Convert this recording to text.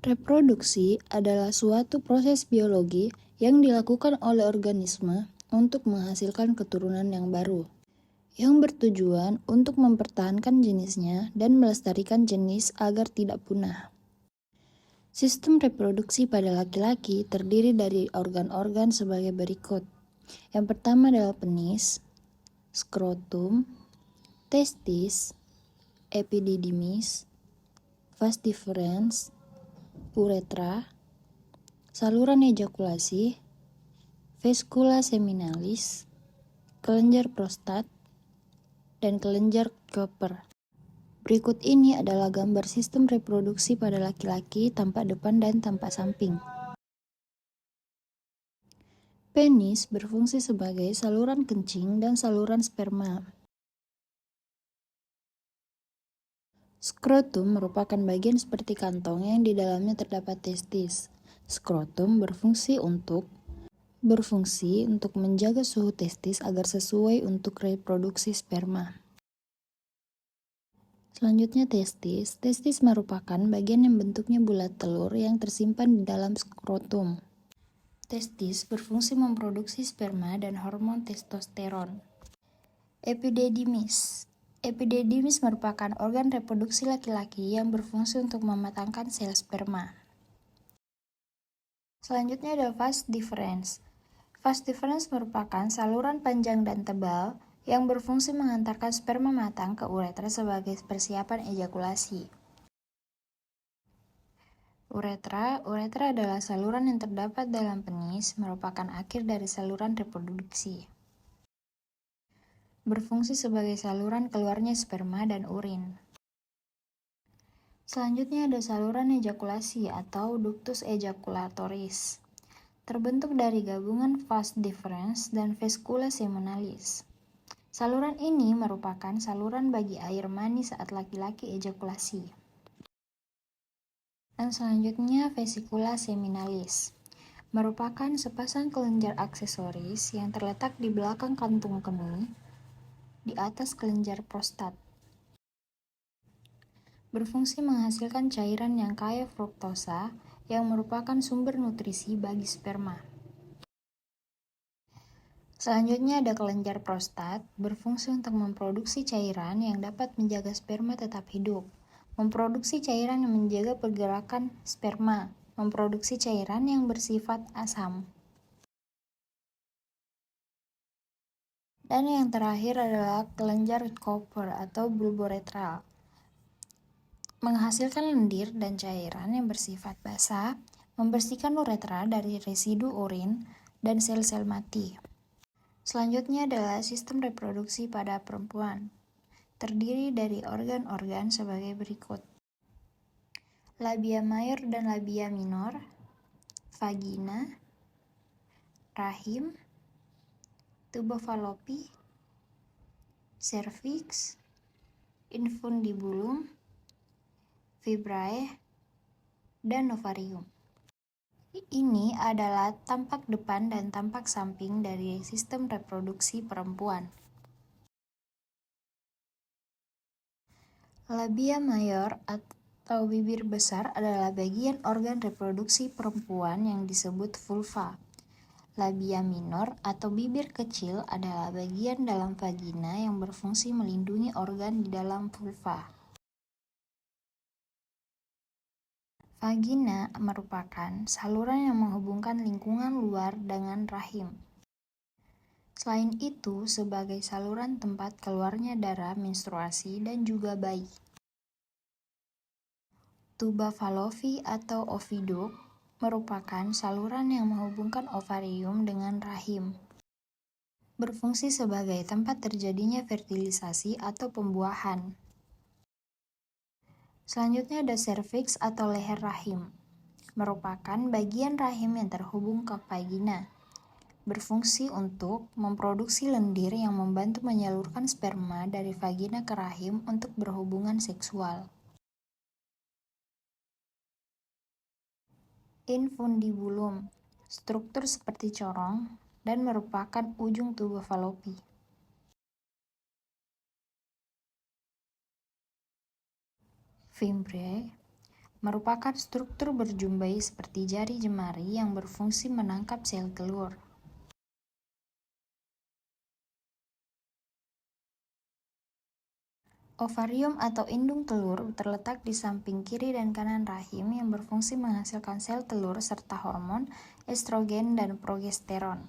Reproduksi adalah suatu proses biologi yang dilakukan oleh organisme untuk menghasilkan keturunan yang baru, yang bertujuan untuk mempertahankan jenisnya dan melestarikan jenis agar tidak punah. Sistem reproduksi pada laki-laki terdiri dari organ-organ sebagai berikut. Yang pertama adalah penis, skrotum, testis, epididymis, vas deferens, uretra, saluran ejakulasi, vesicula seminalis, kelenjar prostat, dan kelenjar Koper. Berikut ini adalah gambar sistem reproduksi pada laki-laki tampak depan dan tampak samping. Penis berfungsi sebagai saluran kencing dan saluran sperma. Skrotum merupakan bagian seperti kantong yang di dalamnya terdapat testis. Skrotum berfungsi untuk menjaga suhu testis agar sesuai untuk reproduksi sperma. Selanjutnya testis. Testis merupakan bagian yang bentuknya bulat telur yang tersimpan di dalam skrotum. Testis berfungsi memproduksi sperma dan hormon testosteron. Epididymis. Epididymis merupakan organ reproduksi laki-laki yang berfungsi untuk mematangkan sel sperma. Selanjutnya ada vas deferens. Vas deferens merupakan saluran panjang dan tebal yang berfungsi mengantarkan sperma matang ke uretra sebagai persiapan ejakulasi. Uretra adalah saluran yang terdapat dalam penis, merupakan akhir dari saluran reproduksi. Berfungsi sebagai saluran keluarnya sperma dan urin. Selanjutnya ada saluran ejakulasi atau ductus ejaculatoris. Terbentuk dari gabungan vas deferens dan vesicula seminalis. Saluran ini merupakan saluran bagi air mani saat laki-laki ejakulasi. Dan selanjutnya vesicula seminalis. Merupakan sepasang kelenjar aksesoris yang terletak di belakang kantung kemih, di atas kelenjar prostat. Berfungsi menghasilkan cairan yang kaya fruktosa yang merupakan sumber nutrisi bagi sperma. Selanjutnya ada kelenjar prostat, berfungsi untuk memproduksi cairan yang dapat menjaga sperma tetap hidup, memproduksi cairan yang menjaga pergerakan sperma, memproduksi cairan yang bersifat asam. Dan yang terakhir adalah kelenjar Koper atau bulboretral. Menghasilkan lendir dan cairan yang bersifat basah, membersihkan uretra dari residu urin dan sel-sel mati. Selanjutnya adalah sistem reproduksi pada perempuan. Terdiri dari organ-organ sebagai berikut. Labia mayor dan labia minor, vagina, rahim, tuba fallopi, cervix, infundibulum, fibrae, dan ovarium. Ini adalah tampak depan dan tampak samping dari sistem reproduksi perempuan. Labia mayor atau bibir besar adalah bagian organ reproduksi perempuan yang disebut vulva. Labia minor atau bibir kecil adalah bagian dalam vagina yang berfungsi melindungi organ di dalam vulva. Vagina merupakan saluran yang menghubungkan lingkungan luar dengan rahim. Selain itu, sebagai saluran tempat keluarnya darah menstruasi dan juga bayi. Tuba fallopi atau oviduct merupakan saluran yang menghubungkan ovarium dengan rahim. Berfungsi sebagai tempat terjadinya fertilisasi atau pembuahan. Selanjutnya ada serviks atau leher rahim. Merupakan bagian rahim yang terhubung ke vagina. Berfungsi untuk memproduksi lendir yang membantu menyalurkan sperma dari vagina ke rahim untuk berhubungan seksual. Infundibulum, struktur seperti corong dan merupakan ujung tuba fallopi. Fibrae merupakan struktur berjumbai seperti jari jemari yang berfungsi menangkap sel telur. Ovarium atau indung telur terletak di samping kiri dan kanan rahim yang berfungsi menghasilkan sel telur serta hormon, estrogen, dan progesteron.